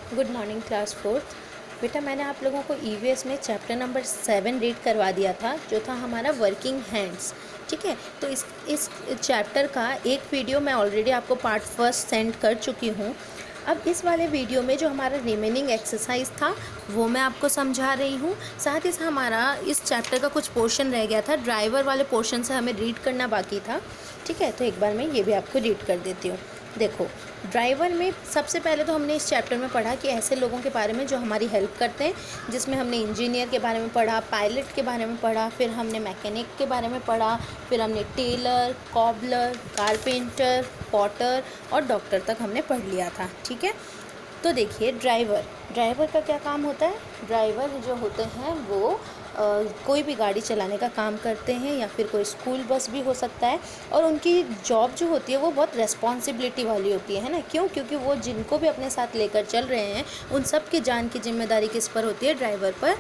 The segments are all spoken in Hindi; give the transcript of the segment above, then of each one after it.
Good morning class fourth. बेटा मैंने आप लोगों को ईवीएस में चैप्टर नंबर 7 रीड करवा दिया था, जो था हमारा वर्किंग हैंड्स। ठीक है, तो इस चैप्टर का एक वीडियो मैं ऑलरेडी आपको पार्ट फर्स्ट सेंड कर चुकी हूँ। अब इस वाले वीडियो में जो हमारा रिमेनिंग एक्सरसाइज था वो मैं आपको समझा रही हूँ। साथ ही साथ हमारा इस चैप्टर का कुछ पोर्शन रह गया था, ड्राइवर वाले पोर्शन से हमें रीड करना बाकी था। ठीक है, तो एक बार मैं ये भी आपको रीड कर देती हूँ। देखो, ड्राइवर में सबसे पहले तो हमने इस चैप्टर में पढ़ा कि ऐसे लोगों के बारे में जो हमारी हेल्प करते हैं, जिसमें हमने इंजीनियर के बारे में पढ़ा, पायलट के बारे में पढ़ा, फिर हमने मैकेनिक के बारे में पढ़ा, फिर हमने टेलर, कॉबलर, कारपेंटर, पॉटर और डॉक्टर तक हमने पढ़ लिया था। ठीक है, तो देखिए ड्राइवर का क्या काम होता है। ड्राइवर जो होते हैं वो कोई भी गाड़ी चलाने का काम करते हैं, या फिर कोई स्कूल बस भी हो सकता है। और उनकी जॉब जो होती है वो बहुत रिस्पॉन्सिबिलिटी वाली होती है ना। क्यों? क्योंकि वो जिनको भी अपने साथ लेकर चल रहे हैं उन सब की जान की जिम्मेदारी किस पर होती है? ड्राइवर पर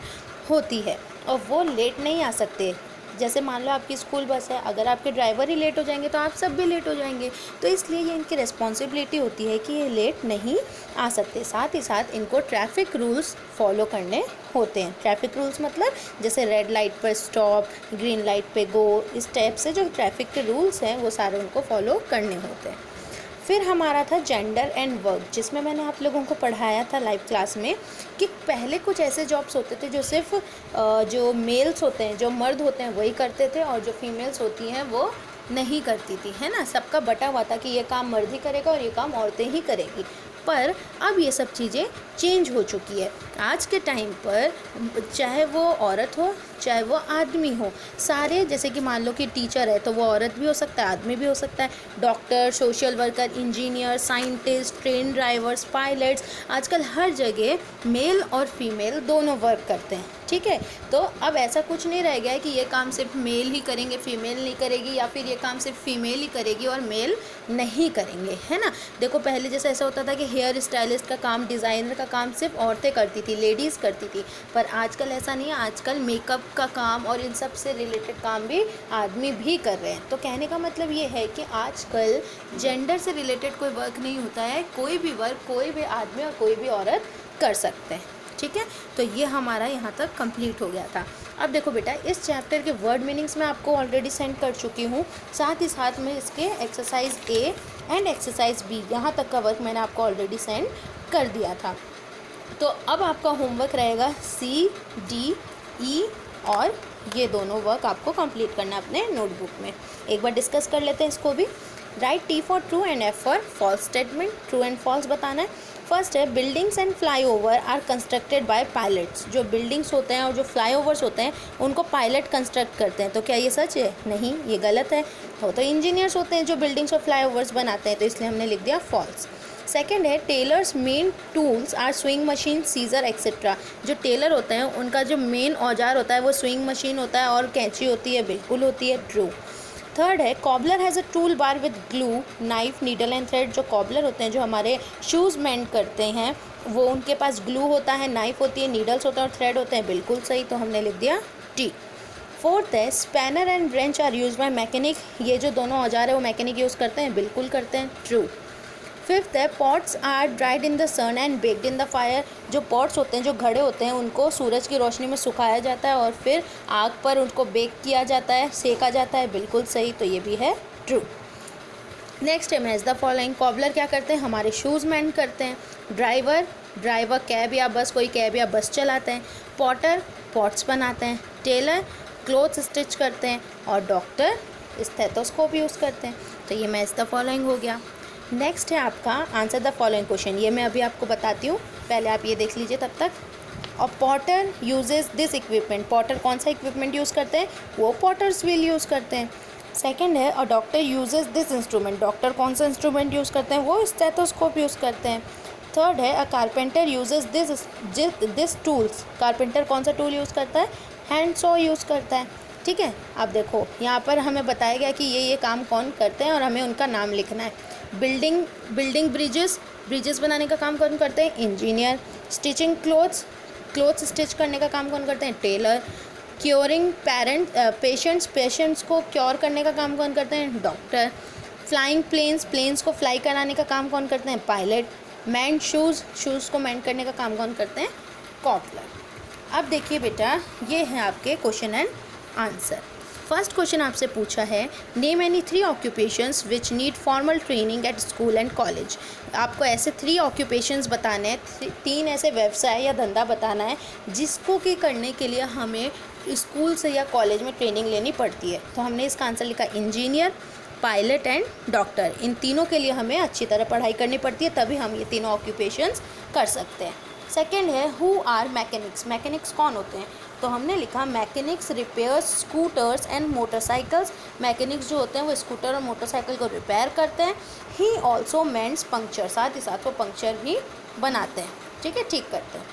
होती है। और वो लेट नहीं आ सकते। जैसे मान लो आपकी स्कूल बस है, अगर आपके ड्राइवर ही लेट हो जाएंगे तो आप सब भी लेट हो जाएंगे। तो इसलिए ये इनकी रिस्पॉन्सिबिलिटी होती है कि ये लेट नहीं आ सकते। साथ ही साथ इनको ट्रैफिक रूल्स फॉलो करने होते हैं। ट्रैफिक रूल्स मतलब जैसे रेड लाइट पर स्टॉप, ग्रीन लाइट पे गो, इस टाइप से जो ट्रैफिक के रूल्स हैं वो सारे उनको फॉलो करने होते हैं। फिर हमारा था जेंडर एंड वर्क, जिसमें मैंने आप लोगों को पढ़ाया था लाइव क्लास में कि पहले कुछ ऐसे जॉब्स होते थे जो सिर्फ जो मेल्स होते हैं, जो मर्द होते हैं वही करते थे, और जो फीमेल्स होती हैं वो नहीं करती थी, है ना। सबका बटा हुआ था कि ये काम मर्द ही करेगा और ये काम औरतें ही करेगी। पर अब ये सब चीज़ें चेंज हो चुकी है। आज के टाइम पर चाहे वो औरत हो चाहे वो आदमी हो, सारे, जैसे कि मान लो कि टीचर है तो वो औरत भी हो सकता है, आदमी भी हो सकता है, doctor, social worker, engineer, scientist, train drivers, pilots, आजकल हर जगह मेल और फीमेल दोनों वर्क करते हैं। ठीक है, तो अब ऐसा कुछ नहीं रह गया है कि ये काम सिर्फ मेल ही करेंगे, फीमेल नहीं करेगी, या फिर ये काम सिर्फ फीमेल ही करेगी और मेल नहीं करेंगे, है ना। देखो, पहले जैसे ऐसा होता था कि हेयर स्टाइलिस्ट का काम, डिज़ाइनर का काम सिर्फ औरतें करती थी, लेडीज़ करती थी। पर आजकल ऐसा नहीं है। आजकल मेकअप का काम और इन सब से रिलेटेड काम भी आदमी भी कर रहे हैं। तो कहने का मतलब ये है कि आजकल जेंडर से रिलेटेड कोई वर्क नहीं होता है। कोई भी वर्क कोई भी आदमी और कोई भी औरत कर सकते हैं। ठीक है, तो ये हमारा यहाँ तक कंप्लीट हो गया था। अब देखो बेटा, इस चैप्टर के वर्ड मीनिंग्स मैं आपको ऑलरेडी सेंड कर चुकी हूँ। साथ ही साथ में इसके exercise A and exercise B, यहाँ तक का वर्क मैंने आपको ऑलरेडी सेंड कर दिया था। तो अब आपका होमवर्क रहेगा सी, डी, ई और ये दोनों वर्क आपको कंप्लीट करना है अपने नोटबुक में। एक बार डिस्कस कर लेते हैं इसको भी। Right T for true and F for false statement. True and false बताना है। फर्स्ट है, buildings and flyover are constructed by pilots. जो बिल्डिंग्स होते हैं और जो फ्लाईओवर्स होते हैं उनको पायलट कंस्ट्रक्ट करते हैं। तो क्या ये सच है? नहीं, ये गलत है। वो तो इंजीनियर्स होते हैं जो बिल्डिंग्स और फ्लाईओवर्स बनाते हैं, तो इसलिए हमने लिख दिया फॉल्स। सेकेंड है, tailors main tools are swing machine, scissor etcetera. जो टेलर होते हैं उनका जो मेन औजार होता है वो स्विंग मशीन होता है और कैंची होती है। बिल्कुल होती है, ट्रू। थर्ड है, cobbler has a tool bar with glue, knife, needle and thread. जो कॉबलर होते हैं जो हमारे शूज़ मेंड करते हैं, वो उनके पास ग्लू होता है, नाइफ होती है, नीडल्स होते हैं और थ्रेड होते हैं। बिल्कुल सही, तो हमने लिख दिया टी। फोर्थ है, spanner and wrench are use by mechanic. ये जो दोनों औजार है वो मैकेनिक यूज़ करते हैं। बिल्कुल करते हैं, ट्रू। फिफ्थ है, pots are dried in the sun and baked in the fire. जो पॉट्स होते हैं, जो घड़े होते हैं, उनको सूरज की रोशनी में सुखाया जाता है और फिर आग पर उनको बेक किया जाता है, सेका जाता है। बिल्कुल सही, तो ये भी है ट्रू। नेक्स्ट है, मैच द फॉलोइंग। कॉबलर क्या करते हैं? हमारे शूज़ मेंड करते हैं। ड्राइवर कैब या बस, कोई कैब या बस चलाते हैं। पॉटर पॉट्स बनाते हैं। टेलर क्लोथ्स स्टिच करते हैं। और डॉक्टर स्टेथोस्कोप यूज़ करते हैं। तो ये मैच द फॉलोइंग हो गया। नेक्स्ट है आपका आंसर द फॉलोइंग क्वेश्चन। ये मैं अभी आपको बताती हूँ, पहले आप ये देख लीजिए तब तक। और Potter uses this equipment. Potter कौन सा इक्विपमेंट यूज़ करते हैं? वो पॉटर्स व्हील यूज़ करते हैं। सेकंड है, और doctor uses this instrument. Doctor कौन सा इंस्ट्रूमेंट यूज़ करते हैं? वो स्टेथोस्कोप यूज़ करते हैं। थर्ड है, अ carpenter uses this tools. Carpenter कौन सा टूल यूज़ करता है? हैंड सॉ यूज़ करता है। ठीक है, अब देखो यहाँ पर हमें बताया गया कि ये काम कौन करते हैं और हमें उनका नाम लिखना है। बिल्डिंग ब्रिजेस बनाने का काम कौन करते हैं? इंजीनियर। स्टिचिंग क्लोथ्स स्टिच करने का काम कौन करते हैं? टेलर। क्योरिंग पेशेंट्स को क्योर करने का काम कौन करते हैं? डॉक्टर। फ्लाइंग प्लेन्स को फ्लाई कराने का काम कौन करते हैं? पायलट। मैंड शूज़, शूज़ को मैंड करने का काम कौन करते हैं? कॉबलर। अब देखिए बेटा, ये है आपके question and answer. First question आपसे पूछा है, name any 3 occupations which need formal training at school and college. आपको ऐसे 3 ऑक्यूपेशंस बताने हैं, 3 ऐसे व्यवसाय या धंधा बताना है जिसको कि करने के लिए हमें स्कूल से या कॉलेज में ट्रेनिंग लेनी पड़ती है। तो हमने इसका आंसर लिखा इंजीनियर, पायलट एंड डॉक्टर। इन तीनों के लिए हमें अच्छी तरह पढ़ाई करनी पड़ती है, तभी हम ये तीनों ऑक्यूपेशंस कर सकते हैं। सेकेंड है, हु आर मैकेनिक्स। मैकेनिक्स कौन होते हैं? तो हमने लिखा mechanics repairs scooters and motorcycles. Mechanics जो होते हैं वो स्कूटर और मोटरसाइकिल को रिपेयर करते हैं। ही ऑल्सो मेंट्स पंक्चर, साथ ही साथ वो पंक्चर भी बनाते हैं, ठीक है, ठीक करते हैं।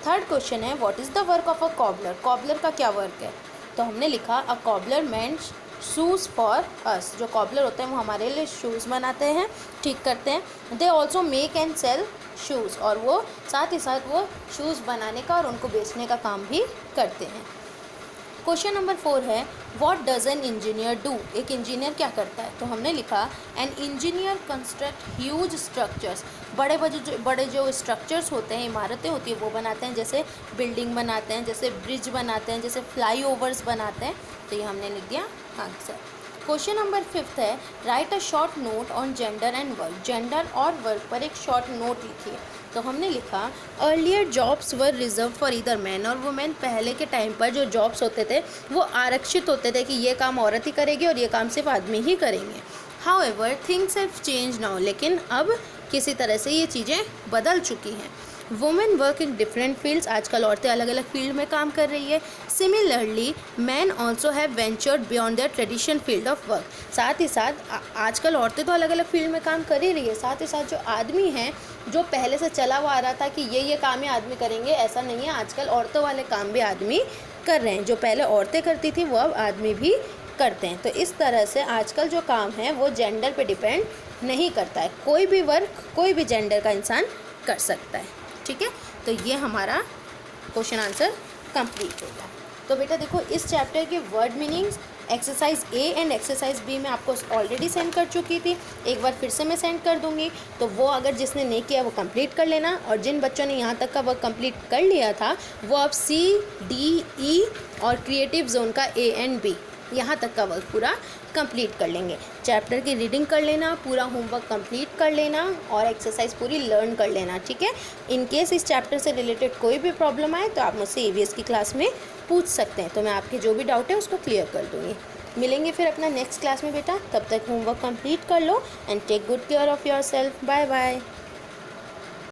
थर्ड क्वेश्चन है, what is the work of a cobbler. Cobbler का क्या वर्क है? तो हमने लिखा अ कॉबलर मेंट्स शूज़ फॉर अस। जो कॉबलर होते हैं वो हमारे लिए शूज़ बनाते हैं, ठीक करते हैं। They also make and sell shoes, और वो साथ ही साथ वो शूज़ बनाने का और उनको बेचने का काम भी करते हैं। क्वेश्चन नंबर 4 है, what does an engineer do. एक इंजीनियर क्या करता है? तो हमने लिखा an engineer construct huge structures. बड़े जो स्ट्रक्चर्स होते हैं, इमारतें होती है, वो बनाते हैं। जैसे बिल्डिंग बनाते हैं, जैसे ब्रिज बनाते हैं, जैसे फ्लाईओवर्स बनाते हैं। तो ये हमने लिख दिया आंसर। क्वेश्चन नंबर 5 है, right a short note on gender and work. Gender और वर्क पर एक शॉर्ट नोट लिखिए। तो हमने लिखा earlier jobs were reserve for either man और वुमेन। पहले के टाइम पर जो जॉब्स होते थे वो आरक्षित होते थे कि ये काम औरत ही करेगी और ये काम सिर्फ आदमी ही करेंगे। However things have change now, लेकिन अब किसी तरह से ये चीज़ें बदल चुकी हैं। Women work in different fields. आजकल औरतें अलग अलग फील्ड में काम कर रही है। Similarly man also have ventured beyond their tradition field of work. साथ ही साथ आजकल औरतें तो अलग अलग फील्ड में काम कर ही रही है, साथ ही साथ जो आदमी हैं, जो पहले से चला हुआ आ रहा था कि ये काम ही आदमी करेंगे, ऐसा नहीं है। आजकल औरतों वाले काम भी आदमी कर रहे हैं। जो पहले औरतें करती थी वो अब आदमी भी करते हैं। तो इस तरह से आजकल जो काम है वो जेंडर पे डिपेंड नहीं करता है। कोई भी वर्क, कोई भी जेंडर का इंसान कर सकता है, ठीक है। तो ये हमारा क्वेश्चन आंसर कंप्लीट हो गया। तो बेटा देखो, इस चैप्टर के word meanings exercise A and exercise B मैं आपको ऑलरेडी सेंड कर चुकी थी। एक बार फिर से मैं सेंड कर दूंगी, तो वो अगर जिसने नहीं किया वो कंप्लीट कर लेना। और जिन बच्चों ने यहाँ तक का वर्क कंप्लीट कर लिया था वो अब सी, डी, ई और क्रिएटिव जोन का ए एंड बी यहाँ तक का वर्क पूरा कंप्लीट कर लेंगे। चैप्टर की रीडिंग कर लेना, पूरा होमवर्क कंप्लीट कर लेना और एक्सरसाइज पूरी लर्न कर लेना, ठीक है। इन केस इस चैप्टर से रिलेटेड कोई भी प्रॉब्लम आए तो आप मुझसे ईवीएस की क्लास में पूछ सकते हैं, तो मैं आपके जो भी डाउट है उसको क्लियर कर दूँगी। मिलेंगे फिर अपना नेक्स्ट क्लास में बेटा, तब तक होमवर्क कंप्लीट कर लो and take good care of yourself. Bye bye.